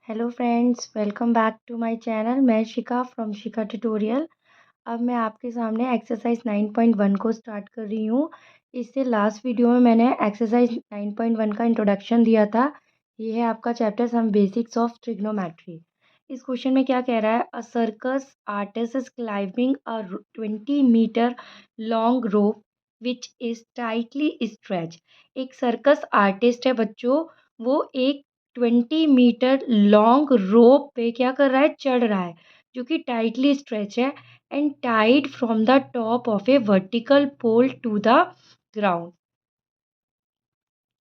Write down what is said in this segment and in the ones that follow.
Hello friends, welcome back to my channel. मैं Shikha from Shikha tutorial. अब मैं आपके सामने एक्सरसाइज 9.1 को स्टार्ट कर रही हूँ। इससे लास्ट वीडियो में मैंने एक्सरसाइज 9.1 का इंट्रोडक्शन दिया था। ये है आपका chapter some basics of trigonometry. इस क्वेश्चन में क्या कह रहा है? A circus artist is climbing a 20 metre long rope which is tightly stretch. एक सर्कस आर्टिस्ट है बच्चों, वो एक 20 मीटर लॉन्ग रोप पे क्या कर रहा है? चढ़ रहा है, जो कि टाइटली स्ट्रेच है and tied from the top of a vertical pole to the ground.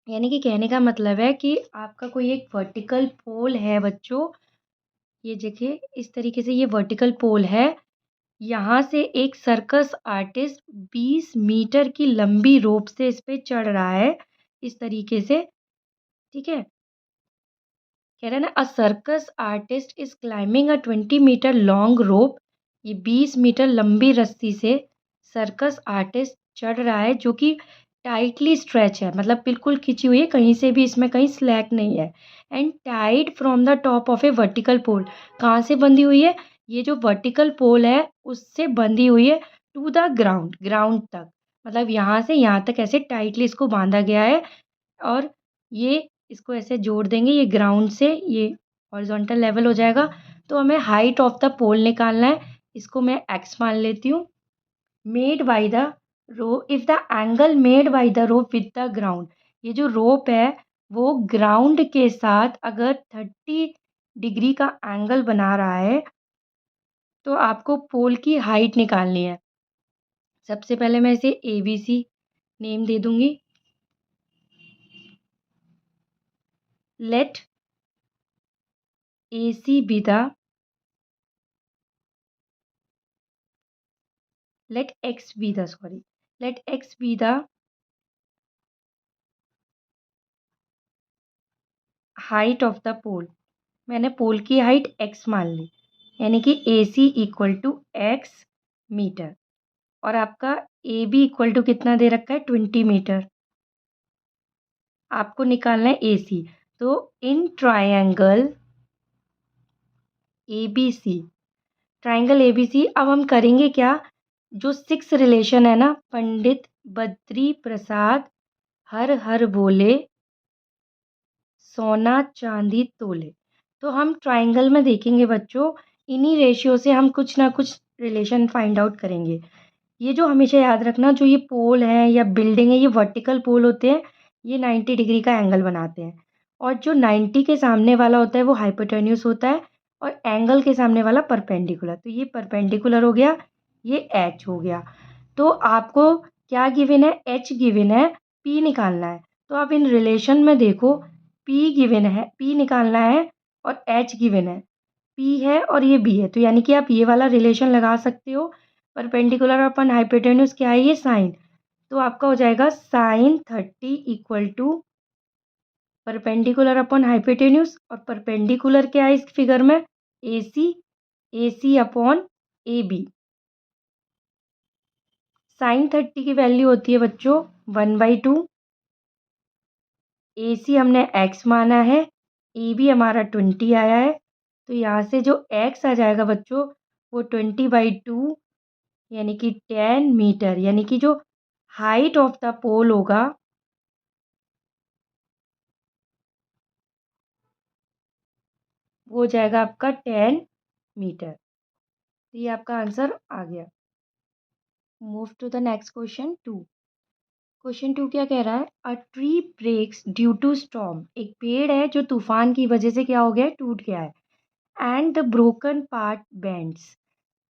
यानी कि कहने का मतलब है कि आपका कोई एक वर्टिकल पोल है बच्चों, ये देखिए इस तरीके से ये वर्टिकल पोल है। यहाँ से एक सर्कस आर्टिस्ट 20 मीटर की लंबी रोप से इस पे चढ़ रहा है, इस तरीके से। ठीक है, कह रहा है ना, a circus artist is climbing a 20 metre long rope. ये 20 मीटर लंबी रस्सी से सर्कस आर्टिस्ट चढ़ रहा है, जो कि टाइटली स्ट्रेच है, मतलब बिल्कुल खिंची हुई है, कहीं से भी इसमें कहीं स्लैक नहीं है। And tied from the top of a vertical pole. कहाँ से बंधी हुई है? ये जो वर्टिकल पोल है उससे बंधी हुई है टू द ग्राउंड, ग्राउंड तक। मतलब यहाँ से यहाँ तक ऐसे टाइटली इसको बांधा गया है। और ये इसको ऐसे जोड़ देंगे, ये ग्राउंड से ये हॉरिजॉन्टल लेवल हो जाएगा। तो हमें हाइट ऑफ द पोल निकालना है, इसको मैं एक्स मान लेती हूँ। Made by the rope, if the angle made by the rope with the ground, ये जो रोप है वो ग्राउंड के साथ अगर 30 डिग्री का एंगल बना रहा है तो आपको पोल की हाइट निकालनी है। सबसे पहले मैं इसे ABC नेम दे दूंगी। Let AC be the, let x be the, sorry, let x be the height of the pole। मैंने पोल की हाइट x मान ली, यानी कि AC equal to x metre. और आपका AB इक्वल टू कितना दे रखा है? 20 मीटर। आपको निकालना है AC। तो इन ट्रायंगल ABC, ट्रायंगल ABC, अब हम करेंगे क्या? जो 6 रिलेशन है ना, पंडित बद्री प्रसाद हर हर बोले सोना चांदी तोले। तो हम ट्राइंगल में देखेंगे बच्चों, इन्हीं रेशियो से हम कुछ ना कुछ रिलेशन फाइंड आउट करेंगे। ये जो हमेशा याद रखना, जो ये पोल है या बिल्डिंग है, ये वर्टिकल पोल होते हैं, ये 90 डिग्री का एंगल बनाते हैं। और जो 90 के सामने वाला होता है वो हाइपोटेन्यूस होता है, और एंगल के सामने वाला परपेंडिकुलर। तो ये परपेंडिकुलर हो गया, ये एच हो गया। तो आपको क्या गिवन है? एच गिवन है, पी निकालना है। तो आप इन रिलेशन में देखो, पी गिवन है, पी निकालना है, और एच गिवन है। पी है और ये बी है, तो यानी कि आप ये वाला रिलेशन लगा सकते हो। परपेंडिकुलर अपन हाइपोटेन्यूस क्या है? ये साइन। तो आपका हो जाएगा sine 30 equal to perpendicular upon hypotenuse, और परपेंडिकुलर क्या है इस फिगर में? AC, AC upon AB। Sine 30 की वैल्यू होती है बच्चों 1/2। AC हमने x माना है, AB हमारा 20 आया है। तो यहाँ से जो x आ जाएगा बच्चों वो 20/2, यानी कि 10 मीटर, यानी कि जो हाइट ऑफ द पोल होगा वो हो जाएगा आपका 10 मीटर। तो ये आपका आंसर आ गया। Move to the next question 2। Question 2 क्या कह रहा है? A tree breaks due to storm. एक पेड़ है जो तूफान की वजह से क्या हो गया है? टूट गया है। And the broken part bends,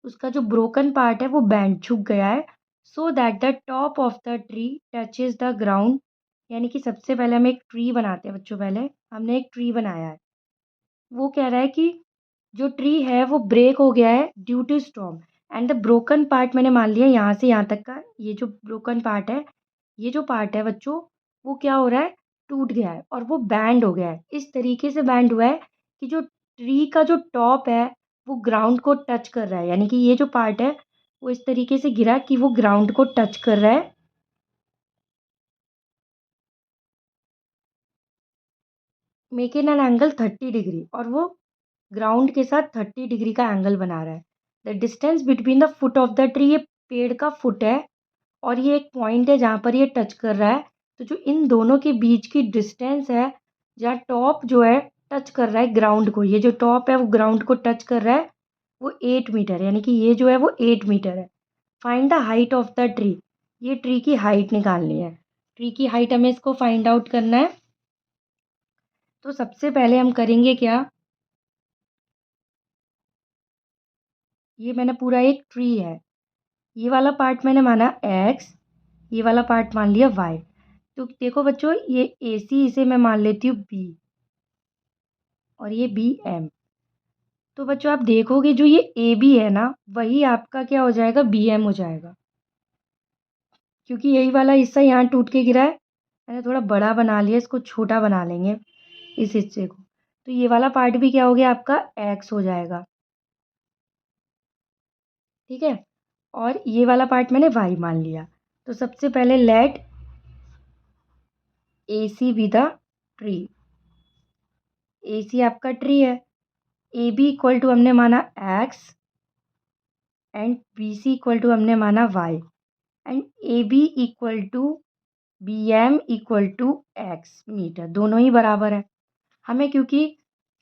उसका जो ब्रोकन पार्ट है वो बैंड झुक गया है। So that the top of the tree touches the ground. यानी कि सबसे पहले हम एक ट्री बनाते हैं बच्चों। पहले हमने एक ट्री बनाया है, वो कह रहा है कि जो ट्री है वो ब्रेक हो गया है due to storm. And the broken part मैंने मान लिया यहाँ से यहाँ तक का, ये जो ब्रोकन पार्ट है, ये जो पार्ट है बच्चों, वो क्या हो रहा है? टूट गया है और वो बैंड हो गया है। इस तरीके से बैंड हुआ है कि जो ट्री का जो टॉप है वो ग्राउंड को टच कर रहा है, यानी कि ये जो पार्ट है वो इस तरीके से गिरा कि वो ग्राउंड को टच कर रहा है। Make in an angle 30 degree, और वो ग्राउंड के साथ 30 डिग्री का एंगल बना रहा है। The distance between the foot of the tree, ये पेड़ का फुट है और ये एक पॉइंट है जहाँ पर ये टच कर रहा है। तो जो इन दोनों के बीच की डिस्टेंस है, जहाँ टॉप जो है टच कर रहा है ग्राउंड को, ये जो टॉप है वो ग्राउंड को टच कर रहा है, वो 8 मीटर है, यानी कि ये जो है वो 8 मीटर है। Find the height of the tree, ये ट्री की हाइट निकालनी है। ट्री की हाइट हमें इसको फाइंड आउट करना है। तो सबसे पहले हम करेंगे क्या, ये मैंने पूरा एक ट्री है, ये वाला पार्ट मैंने माना x, ये वाला पार्ट मान लिया y। तो देखो बच्चों, ये AC इसे मैं मान लेती हूँ B और ये BM। तो बच्चों आप देखोगे जो ये AB है ना, वही आपका क्या हो जाएगा, BM हो जाएगा, क्योंकि यही वाला हिस्सा यहाँ टूट के गिरा है। मैंने थोड़ा बड़ा बना लिया, इसको छोटा बना लेंगे इस हिस्से को। तो ये वाला पार्ट भी क्या हो गया, आपका x हो जाएगा, ठीक है। और ये वाला पार्ट मैंने y मान लिया। तो सबसे पहले let AC be the tree, AC आपका ट्री है। AB इक्वल टू हमने माना x and BC equal to हमने माना y and AB equal to BM equal to x metre, दोनों ही बराबर है। हमें क्योंकि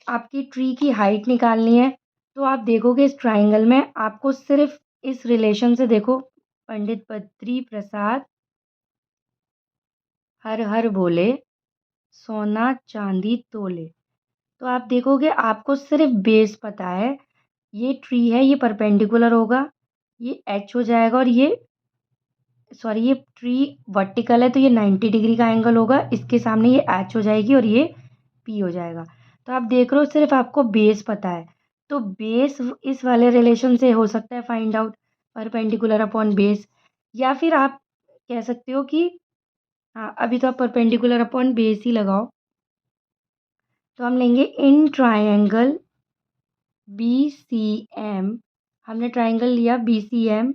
आपकी ट्री की हाइट निकालनी है, तो आप देखोगे इस ट्राइंगल में आपको सिर्फ इस रिलेशन से, देखो पंडित बद्री प्रसाद हर हर बोले सोना चांदी तोले। तो आप देखोगे आपको सिर्फ बेस पता है, ये ट्री है, ये परपेंडिकुलर होगा, ये H हो जाएगा, और ये सॉरी ये ट्री वर्टिकल है तो ये 90 डिग्री का एंगल होगा, इसके सामने ये H हो जाएगी और ये P हो जाएगा। तो आप देख रहे हो सिर्फ आपको बेस पता है, तो बेस इस वाले रिलेशन से हो सकता है find out, perpendicular upon base. या फिर आप कह सकते हो कि हाँ, अभी तो आप परपेंडिकुलर अपॉन बेस ही लगाओ। तो हम लेंगे इन ट्राइंगल BCM, हमने ट्राइंगल लिया BCM,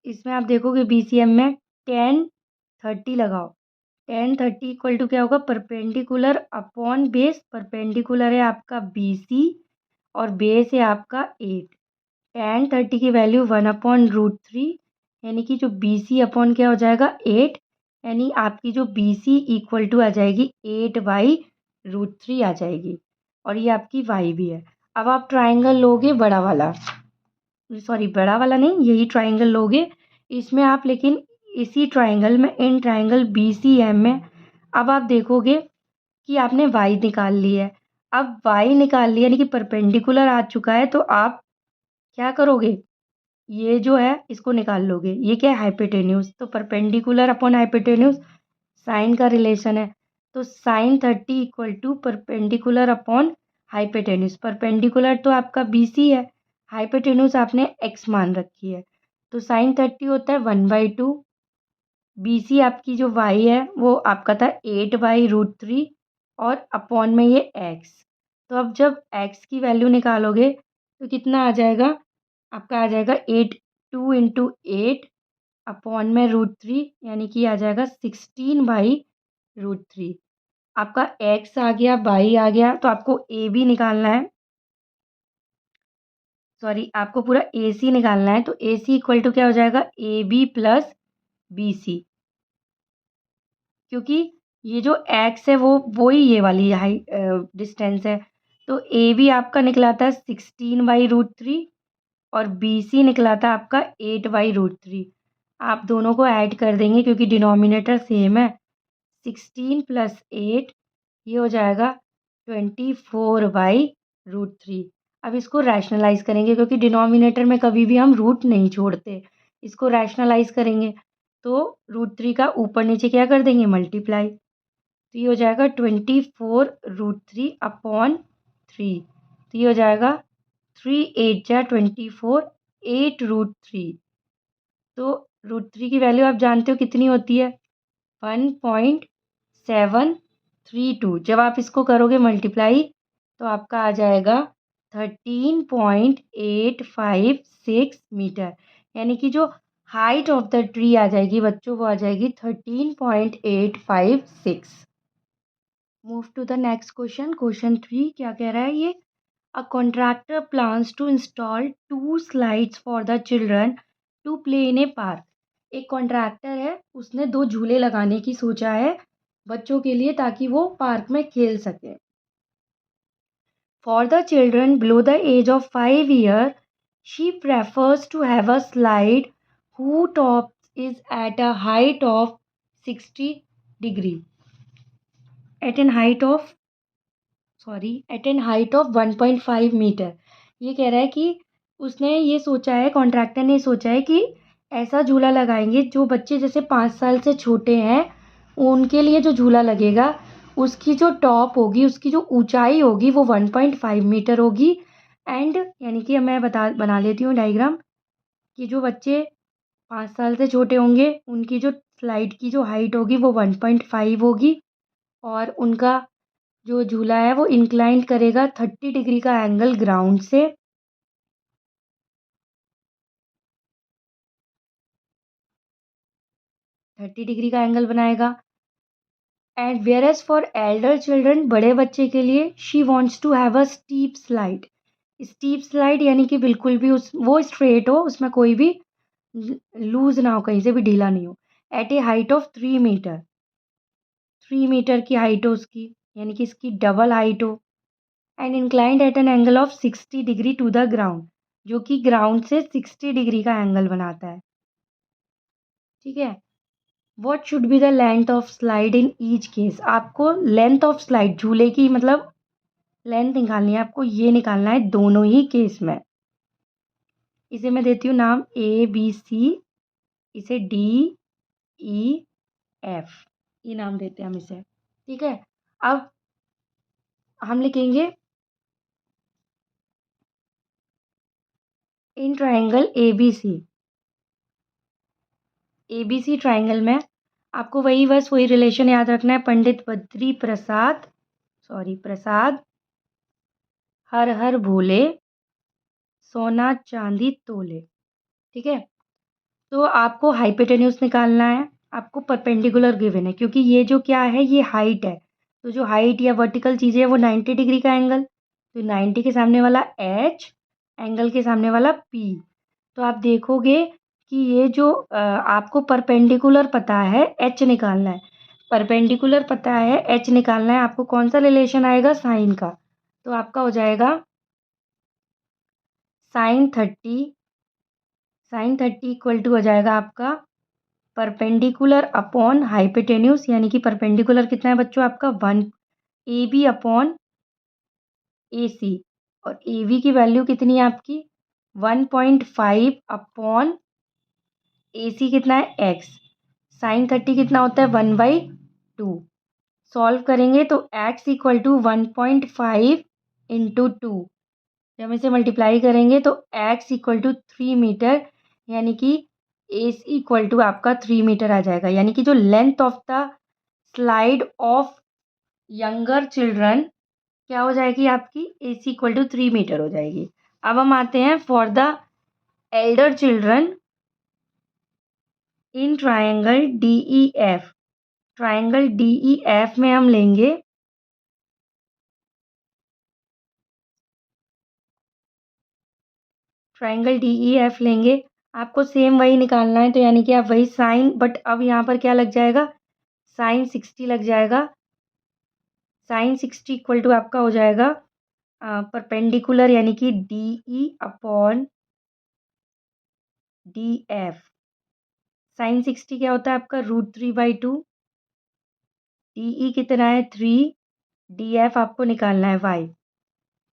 इसमें आप देखोगे BCM में 10 30 लगाओ। 10 30 इक्वल टू क्या होगा, परपेंडिकुलर अपॉन बेस, परपेंडिकुलर है आपका BC और बेस है आपका 8। 10 30 की वैल्यू 1/√3, यानी कि जो BC अपॉन क्या हो जाएगा 8, यानी आपकी जो BC इक्वल टू आ जाएगी 8/√3 आ जाएगी, और ये आपकी y भी है। अब आप ट्राइंगल लोगे बड़ा वाला, सॉरी बड़ा वाला नहीं, यही ट्राइंगल लोगे इसमें आप, लेकिन इसी ट्राइंगल में, इन ट्राइंगल BCM में अब आप देखोगे कि आपने y निकाल ली है। अब y निकाल लिया यानी कि परपेंडिकुलर आ चुका है, तो आप क्या करोगे, ये जो है इसको निकाल लोगे, ये क्या है हाइपोटेन्यूज, तो परपेंडिकुलर अपॉन हाइपोटेन्यूज साइन का रिलेशन है। तो sine 30 equal to perpendicular upon hypotenuse, perpendicular तो आपका BC है, हाइपोटेन्यूज आपने x मान रखी है, तो साइन 30 होता है 1/2। BC आपकी जो y है वो आपका था 8/√3 और अपॉन में ये x। तो अब जब x की वैल्यू निकालोगे तो कितना आ जाएगा, आपका आ जाएगा 2 × 8 अपॉन में √3, यानी कि आ जाएगा 16/√3। आपका x आ गया, y आ गया, तो आपको a भी निकालना है, सॉरी आपको पूरा AC निकालना है। तो AC इक्वल टू क्या हो जाएगा, AB प्लस BC, क्योंकि ये जो x है वो ही ये वाली हाई डिस्टेंस है। तो AB आपका निकला था 16/√3 और BC निकला था आपका 8/√3। आप दोनों को ऐड कर देंगे क्योंकि डिनोमिनेटर सेम है, 16 + 8 ये हो जाएगा 24/√3। अब इसको रैशनलाइज़ करेंगे क्योंकि डिनोमिनेटर में कभी भी हम रूट नहीं छोड़ते, इसको रैशनलाइज़ करेंगे तो √3 का ऊपर नीचे क्या कर देंगे, मल्टीप्लाई। तो ये हो जाएगा 24√3 अपॉन 3, तो ये हो जाएगा 3 8 जा 24, 8√3। तो √3 की वैल्यू आप जानते हो कितनी होती है, 1.732। जब आप इसको करोगे मल्टीप्लाई तो आपका आ जाएगा 13.856 मीटर, यानी कि जो हाइट ऑफ द ट्री आ जाएगी बच्चों, वो आ जाएगी 13.856। Move to the next question. Question 3 क्या कह रहा है ये? A contractor plans to install 2 slides for the children to play in a park. एक कॉन्ट्रैक्टर है, उसने 2 झूले लगाने की सोचा है बच्चों के लिए ताकि वो पार्क में खेल सकें। For the children below the age of 5 years, she prefers to have a slide whose top is at a height of 60 degree. At an height of 1.5 metre. ये कह रहा है कि उसने ये सोचा है, कॉन्ट्रैक्टर ने सोचा है कि ऐसा झूला लगाएंगे जो बच्चे जैसे 5 साल से छोटे हैं उनके लिए जो झूला लगेगा उसकी जो टॉप होगी, उसकी जो ऊंचाई होगी वो 1.5 मीटर होगी। एंड यानी कि मैं बना लेती हूँ डायग्राम कि जो बच्चे 5 साल से छोटे होंगे उनकी जो स्लाइड की जो हाइट होगी वो 1.5 होगी और उनका जो झूला है वो इंक्लाइन करेगा 30 डिग्री का एंगल ग्राउंड से। 30 डिग्री का एंगल बनाएगा। And where as for elder children, बड़े बच्चे के लिए, she wants to have a steep slide. Steep slide यानी कि बिल्कुल भी वो स्ट्रेट हो, उसमें कोई भी लूज ना हो, कहीं से भी ढीला नहीं हो। At a height of 3 metre, 3 metre की हाइट हो उसकी, यानी कि इसकी डबल हाइट हो। And inclined at an angle of 60 degree to the ground, जो कि ग्राउंड से 60 डिग्री का एंगल बनाता है। ठीक है। What should be the length of slide in each case? आपको लेंथ ऑफ स्लाइड, झूले की मतलब लेंथ निकालनी है, आपको ये निकालना है दोनों ही केस में। इसे मैं देती हूँ नाम ABC, इसे DEF, ये नाम देते हैं हम इसे। ठीक है। अब हम लिखेंगे इन ट्राइंगल ABC ट्राइंगल में आपको वही रिलेशन याद रखना है। पंडित बद्री प्रसाद हर हर भोले सोना चांदी तोले। ठीक है। तो आपको हाइपोटेन्यूज निकालना है, आपको परपेंडिकुलर गिवन है क्योंकि ये जो क्या है, ये हाइट है। तो जो हाइट या वर्टिकल चीज़ें है वो 90 डिग्री का एंगल, तो 90 के सामने वाला H, एंगल के सामने वाला P। तो आप देखोगे कि ये जो आपको परपेंडिकुलर पता है, H निकालना है। परपेंडिकुलर पता है, H निकालना है, आपको कौन सा रिलेशन आएगा? साइन का। तो आपका हो जाएगा sin30 इक्वल टू हो जाएगा आपका परपेंडिकुलर अपॉन हाइपोटेन्यूज, यानी कि परपेंडिकुलर कितना है बच्चों आपका 1 AB अपॉन AC, और AB की वैल्यू कितनी है आपकी 1.5 अपॉन AC कितना है x। sin30 कितना होता है 1/2। सॉल्व करेंगे तो x इक्वल टू 1.5 इंटू 2, जब हम इसे मल्टीप्लाई करेंगे तो x इक्वल टू 3 मीटर, यानी कि AC इक्वल टू आपका 3 मीटर आ जाएगा। यानी कि जो length of the slide of younger children क्या हो जाएगी आपकी? AC इक्वल टू 3 मीटर हो जाएगी। अब हम आते हैं for the Elder children in triangle DEF। Triangle DEF में हम लेंगे आपको सेम वही निकालना है, तो यानी कि आप वही साइन, बट अब यहाँ पर क्या लग जाएगा? साइन 60 लग जाएगा। साइन 60 इक्वल टू आपका हो जाएगा परपेंडिकुलर, यानी कि DE अपॉन DF। साइन 60 क्या होता है आपका? √3/2। DE कितना है 3, DF आपको निकालना है y।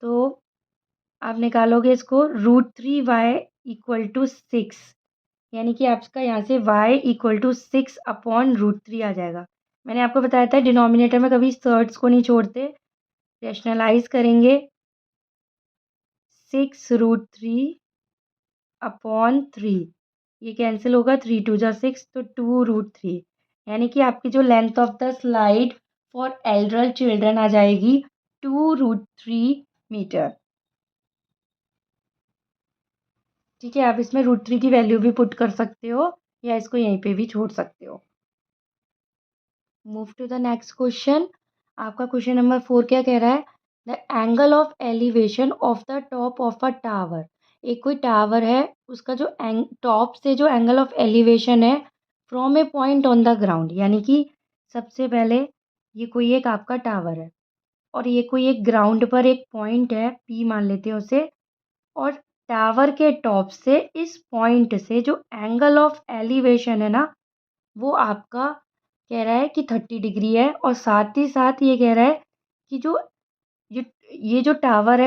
तो आप निकालोगे इसको √3y इक्वल टू 6, यानी कि आपका यहाँ से y इक्वल टू 6 अपॉन √3 आ जाएगा। मैंने आपको बताया था डिनोमिनेटर में कभी थर्ड्स को नहीं छोड़ते। रैशनलाइज करेंगे 6√3 अपॉन 3, ये कैंसिल होगा, 3 2 जा 6, तो 2√3, यानी कि आपकी जो length of the slide for elder children आ जाएगी 2√3 मीटर। ठीक है। आप इसमें √3 की वैल्यू भी पुट कर सकते हो या इसको यहीं पे भी छोड़ सकते हो। Move to the next question. आपका क्वेश्चन नंबर 4 क्या कह रहा है? The angle of elevation of the top of a tower. एक कोई टावर है, उसका जो टॉप से जो एंगल ऑफ एलिवेशन है from a point on the ground, यानी कि सबसे पहले ये कोई एक आपका टावर है और ये कोई एक ग्राउंड पर एक पॉइंट है, पी मान लेते हैं उसे। और टावर के टॉप से इस पॉइंट से जो एंगल ऑफ एलिवेशन है ना, वो आपका कह रहा है कि 30 डिग्री है। और साथ ही साथ ये कह रहा है कि जो ये ये जो टावर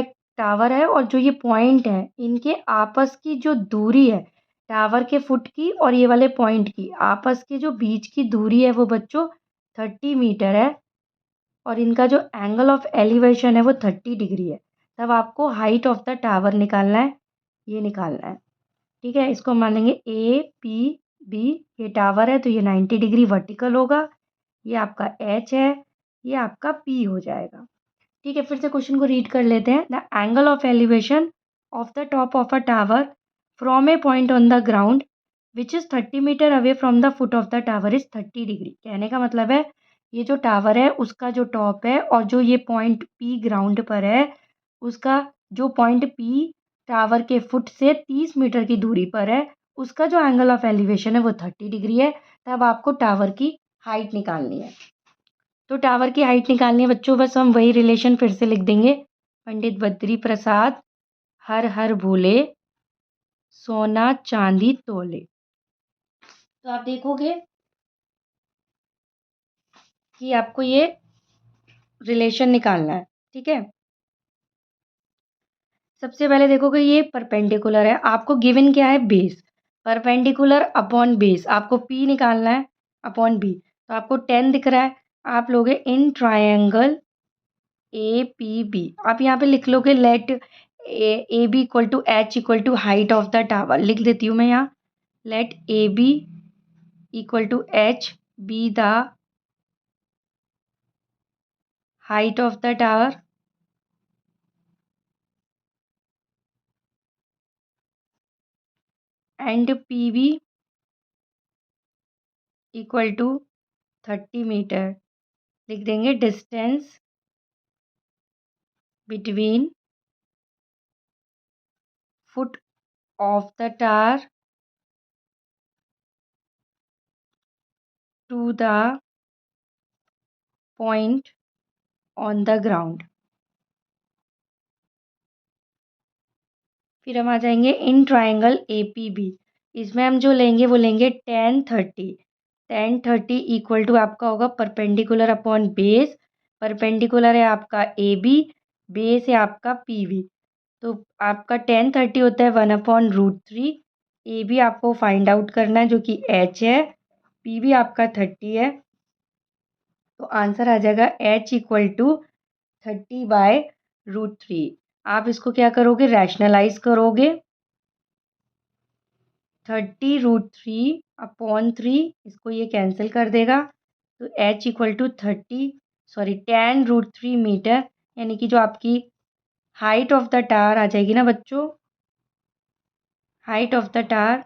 है और जो ये पॉइंट है, इनके आपस की जो दूरी है, टावर के फुट की और ये वाले पॉइंट की आपस के जो बीच की दूरी है वो बच्चों 30 मीटर है। और इनका जो एंगल ऑफ एलिवेशन है वो 30 डिग्री है। तब आपको हाइट ऑफ द टावर निकालना है, ये निकालना है। ठीक है, इसको मान लेंगे ए पी बी। ये टावर है तो ये 90 डिग्री वर्टिकल होगा। ये आपका एच है, ये आपका पी हो जाएगा। ठीक है, फिर से क्वेश्चन को रीड कर लेते हैं। The angle of elevation of the top of a tower from a point on the ground which is 30 metre away from the foot of the tower is 30 degree. कहने का मतलब है ये जो टावर है उसका जो टॉप है और जो ये पॉइंट पी ग्राउंड पर है, उसका जो पॉइंट पी टावर के फुट से 30 मीटर की दूरी पर है, उसका जो एंगल ऑफ एलिवेशन है वो 30 डिग्री है। तब आपको टावर की हाइट निकालनी है। तो टावर की हाइट निकालनी है बच्चों, बस हम वही रिलेशन फिर से लिख देंगे। पंडित बद्री प्रसाद हर हर भोले, सोना चांदी तोले। तो आप देखोगे कि आपको ये रिलेशन निकालना है। ठीक है, सबसे पहले देखोगे ये परपेंडिकुलर है, आपको गिवन क्या है? बेस। परपेंडिकुलर अपॉन बेस, आपको पी निकालना है अपॉन बी। तो आपको 10 दिख रहा है, आप लोगे in triangle A P B. आप यहाँ पे लिख लोगे let A B equal to H equal to height of the tower. लिख देती हूँ मैं यहाँ, let A B equal to H be the height of the tower and P B equal to 30 metre. लिख देंगे distance between foot of the tower to the point on the ground. फिर हम आ जाएंगे in triangle A P B. इसमें हम जो लेंगे वो लेंगे 10 30। 10 30 इक्वल टू आपका होगा परपेंडिकुलर अपॉन बेस। परपेंडिकुलर है आपका ए बी, बेस है आपका पी बी। तो आपका 10 30 होता है 1/√3। ए बी आपको फाइंड आउट करना है जो कि एच है, पी बी आपका 30 है। तो आंसर आ जाएगा एच इक्वल टू 30/√3। आप इसको क्या करोगे? रैशनलाइज करोगे। 30√3 अपॉन 3, इसको ये कैंसिल कर देगा। तो एच इक्वल टू 10√3 मीटर, यानी कि जो आपकी हाइट ऑफ द टावर आ जाएगी ना बच्चों, height of the tower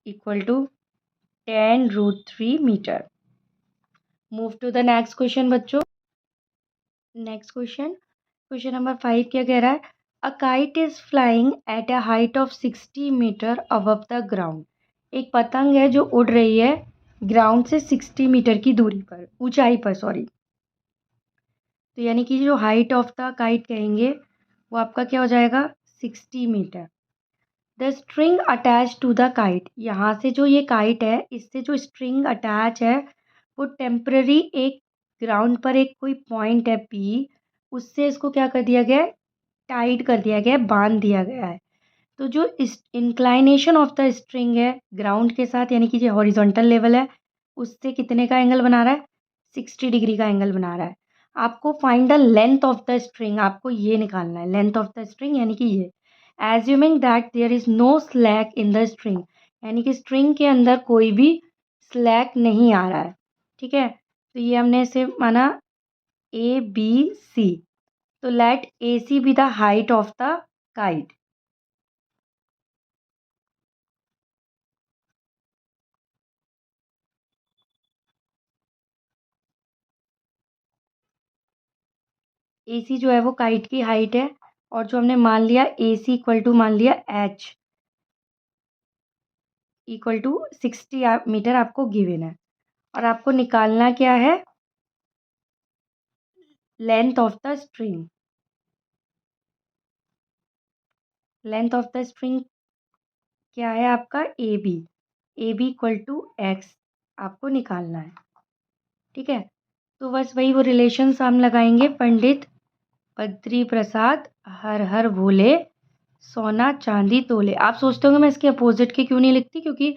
equal to 10√3 metre. Move to the next question बच्चों। नेक्स्ट क्वेश्चन, क्वेश्चन नंबर 5 क्या कह रहा है? A kite is flying at a height of 60 metre above the ground. एक पतंग है जो उड़ रही है ग्राउंड से 60 मीटर की दूरी पर, ऊंचाई पर, सॉरी। तो यानी कि जो हाइट ऑफ द काइट कहेंगे वो आपका क्या हो जाएगा? 60 metre. The string attach to the kite, यहाँ से जो ये काइट है इससे जो स्ट्रिंग अटैच है वो टेम्पररी एक ग्राउंड पर एक कोई पॉइंट है पी, उससे इसको क्या कर दिया गया है? टाइट कर दिया गया है, बांध दिया गया है। तो जो इस इंक्लाइनेशन ऑफ द स्ट्रिंग है ग्राउंड के साथ, यानी कि जो हॉरिजॉन्टल लेवल है उससे कितने का एंगल बना रहा है? 60 डिग्री का एंगल बना रहा है। आपको find the length of the string, आपको ये निकालना है लेंथ ऑफ द स्ट्रिंग, यानी कि ये assuming that there is no slack in the string, यानी कि स्ट्रिंग के अंदर कोई भी स्लैक नहीं आ रहा है। ठीक है, तो ये हमने इसे माना ए बी सी। तो let A C B the height of the kite. AC जो है वो काइट की हाइट है, और जो हमने मान लिया AC इक्वल टू मान लिया H इक्वल टू 60 मीटर आपको गिवन है, और आपको निकालना क्या है, length of the string. Length of the string क्या है आपका, AB इक्वल टू एक्स आपको निकालना है। ठीक है, तो बस वही वो रिलेशंस हम लगाएंगे। पंडित बद्री प्रसाद हर हर भोले, सोना चांदी तोले। आप सोचते होंगे मैं इसके अपोजिट के क्यों नहीं लिखती, क्योंकि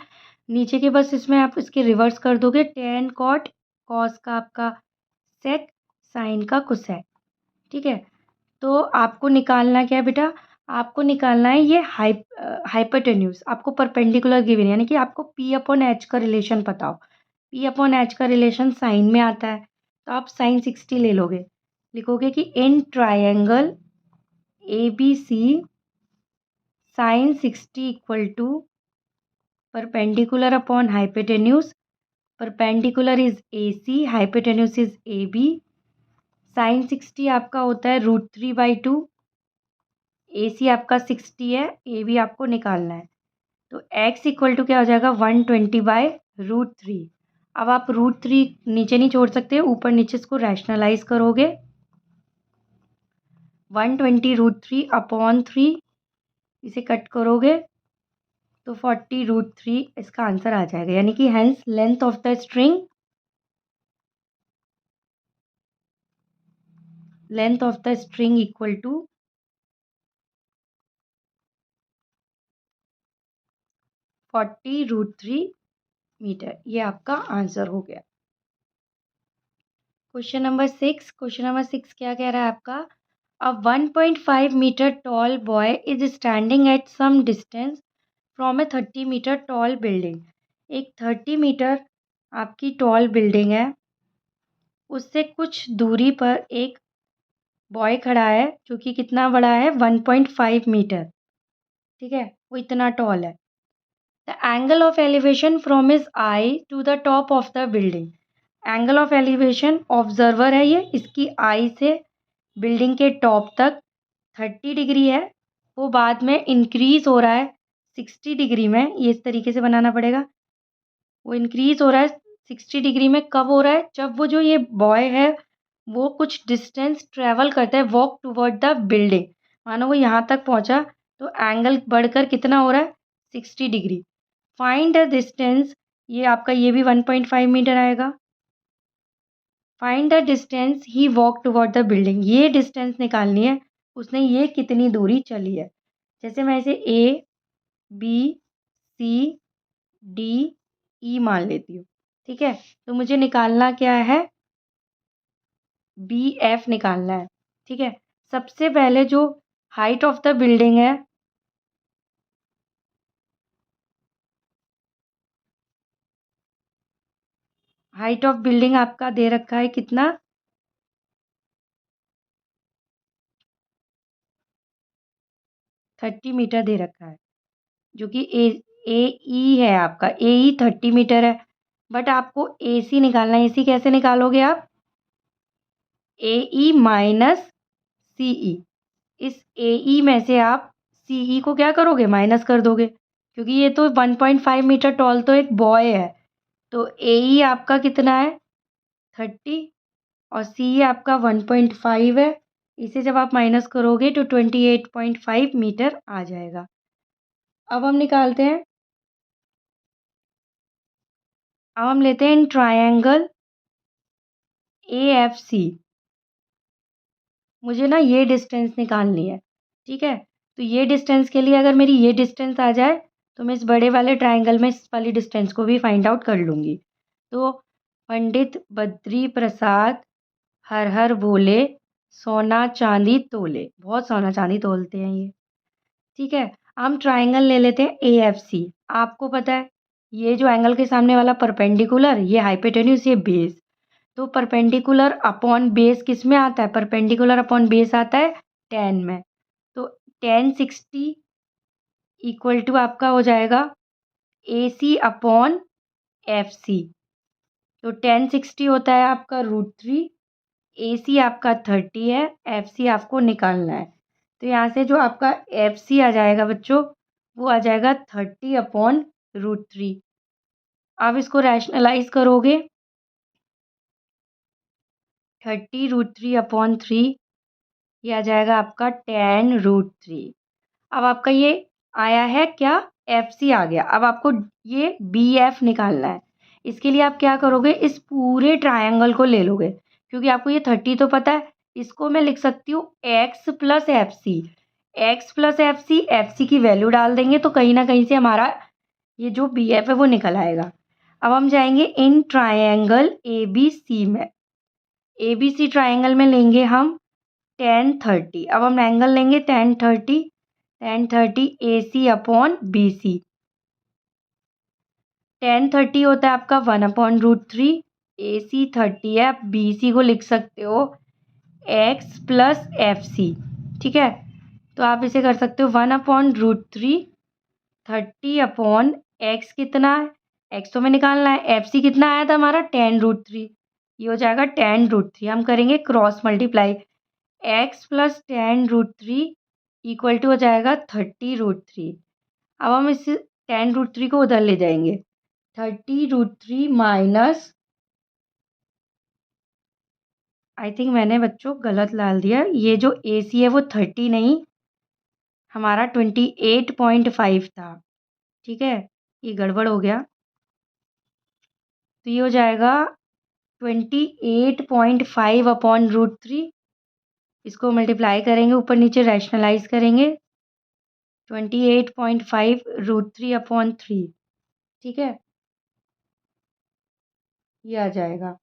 नीचे के बस इसमें आप इसके रिवर्स कर दोगे। टेन कॉट, कॉस का आपका सेक, साइन का कोसेक। ठीक है, तो आपको निकालना क्या है बेटा, आपको निकालना है ये हाइपोटेन्यूज। आपको परपेंडिकुलर गिवन, यानी कि आपको P अपॉन एच का रिलेशन पता हो। P अपॉन एच का रिलेशन साइन में आता है, तो आप साइन 60 ले लोगे। लिखोगे कि in triangle ABC sine 60 equal to perpendicular upon hypotenuse. Perpendicular is AC, hypotenuse is AB। Sine 60 आपका होता है √3/2। AC आपका 60 है, AB आपको निकालना है, तो x इक्वल टू क्या हो जाएगा, 120/√3। अब आप √3 नीचे नहीं छोड़ सकते, ऊपर नीचे इसको रैशनलाइज करोगे। 120 √3 अपॉन 3, इसे कट करोगे तो 40 √3 इसका आंसर आ जाएगा। यानी कि hence length of the string, equal to 40 √3 metre. ये आपका आंसर हो गया। क्वेश्चन नंबर 6 क्या कह रहा है आपका, a 1.5 metre tall boy is standing at some distance from a 30 metre tall building. एक 30 मीटर आपकी टॉल बिल्डिंग है, उससे कुछ दूरी पर एक बॉय खड़ा है जो कि कितना बड़ा है, 1.5 मीटर। ठीक है, वो इतना टॉल है। The angle of elevation from his eye to the top of the building. Angle of elevation observer है ये, इसकी आई से बिल्डिंग के टॉप तक 30 डिग्री है, वो बाद में इंक्रीज हो रहा है 60 डिग्री में। ये इस तरीके से बनाना पड़ेगा। वो इंक्रीज हो रहा है 60 डिग्री में, कब हो रहा है, जब वो जो ये बॉय है वो कुछ डिस्टेंस ट्रेवल करता है, वॉक टुवर्ड द बिल्डिंग। मानो वो यहाँ तक पहुँचा, तो एंगल बढ़कर कितना हो रहा है, 60 डिग्री। फाइंड द डिस्टेंस, ये आपका ये भी 1.5 मीटर आएगा। Find the distance he walk toward the building, ये डिस्टेंस निकालनी है, उसने ये कितनी दूरी चली है। जैसे मैं इसे ABCDE मान लेती हूँ। ठीक है, तो मुझे निकालना क्या है, BF निकालना है। ठीक है, सबसे पहले जो हाइट ऑफ द बिल्डिंग है, हाइट ऑफ बिल्डिंग आपका दे रखा है कितना, 30 मीटर दे रखा है, जो कि AE है आपका। AE 30 मीटर है, बट आपको AC निकालना है। AC कैसे निकालोगे आप, AE माइनस CE। इस AE में से आप CE को क्या करोगे, माइनस कर दोगे, क्योंकि ये तो 1.5 मीटर टॉल तो एक बॉय है। तो AE आपका कितना है, 30, और CE आपका 1.5 है। इसे जब आप माइनस करोगे तो 28.5 मीटर आ जाएगा। अब हम निकालते हैं, अब हम लेते हैं इन ट्रायंगल AFC। मुझे ना ये डिस्टेंस निकालनी है। ठीक है, तो ये डिस्टेंस के लिए अगर मेरी ये डिस्टेंस आ जाए, तो मैं इस बड़े वाले ट्रायंगल में इस वाली डिस्टेंस को भी फाइंड आउट कर लूँगी। तो पंडित बद्री प्रसाद हर हर भोले, सोना चांदी तोले। बहुत सोना चांदी तोलते हैं ये। ठीक है, हम ट्रायंगल ले लेते हैं AFC। आपको पता है ये जो एंगल के सामने वाला परपेंडिकुलर, ये हाइपोटेन्यूज, ये बेस। तो परपेंडिकुलर अपॉन बेस किस में आता है, परपेंडिकुलर अपॉन बेस आता है tan में। तो tan 60 इक्वल टू आपका हो जाएगा AC अपॉन FC। तो tan 60 होता है आपका √3, AC आपका 30 है, FC आपको निकालना है। तो यहाँ से जो आपका FC आ जाएगा बच्चों, वो आ जाएगा 30/√3। आप इसको रैशनलाइज़ करोगे, 30√3/3 ये आ जाएगा आपका 10√3। अब आपका ये आया है क्या, FC आ गया। अब आपको ये BF निकालना है। इसके लिए आप क्या करोगे, इस पूरे ट्रायंगल को ले लोगे, क्योंकि आपको ये 30 तो पता है। इसको मैं लिख सकती हूँ x plus F C. X plus F C की वैल्यू डाल देंगे तो कहीं ना कहीं से हमारा ये जो BF है वो निकल आएगा। अब हम जाएंगे इन ट्रायंगल ABC में। ABC ट्रायंगल में लेंगे हम 10/30। अब हम एंगल लेंगे 10/30 AC/BC। 10/30 होता है आपका 1/√3। AC 30 है, आप BC को लिख सकते हो x प्लस FC। ठीक है, तो आप इसे कर सकते हो 1/√3 30/x कितना है, x तो हमें निकालना है, FC कितना आया था हमारा 10√3। ये हो जाएगा 10√3। हम करेंगे cross multiply, x plus 10√3 equal to हो जाएगा 30√3। अब हम इस 10√3 को उधर ले जाएंगे, 30√3 माइनस, आई थिंक मैंने बच्चों गलत डाल दिया। ये जो AC है वो 30 नहीं, हमारा 28.5 था। ठीक है, ये गड़बड़ हो गया। तो ये हो जाएगा 28.5/√3। इसको मल्टीप्लाई करेंगे, ऊपर नीचे रैशनलाइज करेंगे, 28.5√3/3। ठीक है, ये आ जाएगा।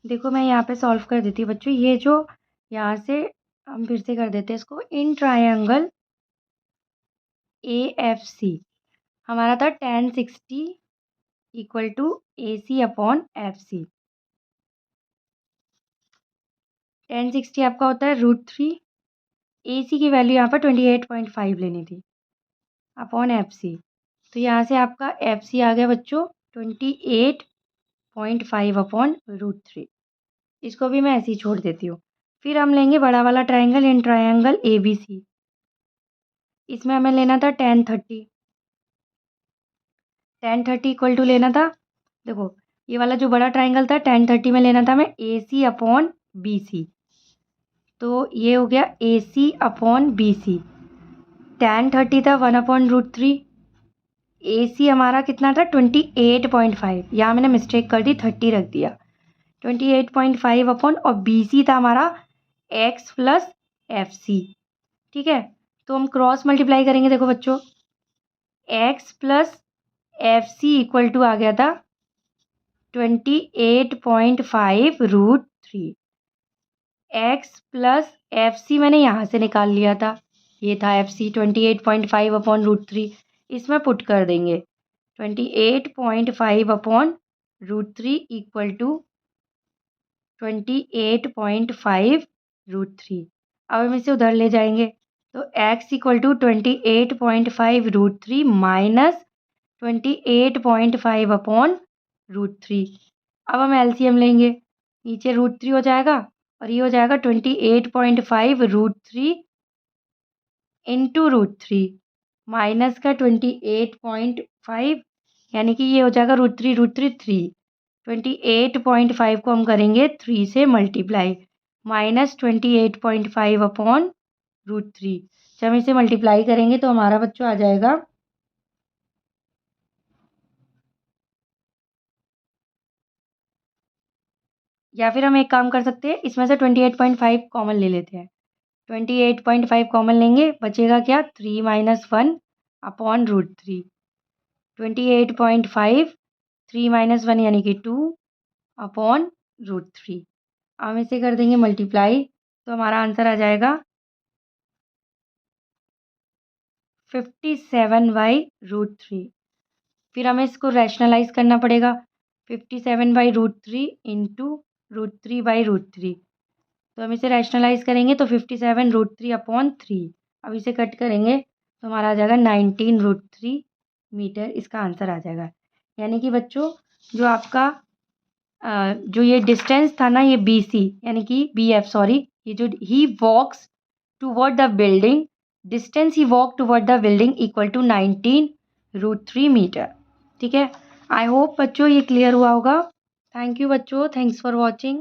देखो मैं यहाँ पे सॉल्व कर देती हूँ बच्चों। ये जो यहाँ से हम फिर से कर देते हैं इसको, इन ट्रायंगल AFC हमारा था 1060 इक्वल टू AC/FC। 1060 आपका होता है √3। AC की वैल्यू यहाँ पर 28.5 लेनी थी अपॉन FC। तो यहाँ से आपका FC आ गया बच्चों 28.5/√3। इसको भी मैं ऐसे ही छोड़ देती हूँ। फिर हम लेंगे बड़ा वाला ट्रायंगल, इन ट्रायंगल ABC। इसमें हमें लेना था 1030। 1030 इक्वल टू लेना था, देखो ये वाला जो बड़ा ट्रायंगल था 1030 में लेना था मैं AC/BC। तो ये हो गया AC/BC। 1030 था 1/√3। AC हमारा कितना था 28.5, यहाँ मैंने मिस्टेक कर दी, 30 रख दिया। 28.5 अपॉन, और BC था हमारा x प्लस FC। ठीक है, तो हम क्रॉस मल्टीप्लाई करेंगे। देखो बच्चों, x plus FC equal to आ गया था 28.5√3। x प्लस FC मैंने यहाँ से निकाल लिया था, ये था FC 28.5/√3। इसमें पुट कर देंगे 28.5/√3 इक्वल टू 28.5√3। अब हम इसे उधर ले जाएंगे, तो x इक्वल टू 28.5√3 माइनस 28.5/√3। अब हम LCM लेंगे, नीचे √3 हो जाएगा और ये हो जाएगा 28.5√3 इंटू √3 माइनस का 28.5, यानी कि ये हो जाएगा √3 3। 28.5 को हम करेंगे 3 से मल्टीप्लाई, माइनस 28.5/√3। जब हम इसे मल्टीप्लाई करेंगे तो हमारा बच्चों आ जाएगा, या फिर हम एक काम कर सकते हैं, इसमें से 28.5 कॉमन ले लेते हैं। 28.5 कॉमन लेंगे, बचेगा क्या 3 माइनस 1/√3। 28.5 3 माइनस 1 यानी कि 2/√3। हम इसे कर देंगे मल्टीप्लाई, तो हमारा आंसर आ जाएगा 57/√3। फिर हमें इसको रैशनलाइज करना पड़ेगा, 57/√3 इंटू √3/√3। तो हम इसे रैशनलाइज करेंगे तो 57√3/3। अब इसे कट करेंगे तो हमारा आ जाएगा 19√3 मीटर इसका आंसर आ जाएगा। यानी कि बच्चों जो आपका जो ये डिस्टेंस था ना, ये BC यानी कि BF सॉरी, ये जो he walks toward the building, distance he walk toward the building equal to 19√3 मीटर। ठीक है, आई होप बच्चों ये क्लियर हुआ होगा। थैंक यू बच्चों, थैंक्स फॉर वॉचिंग।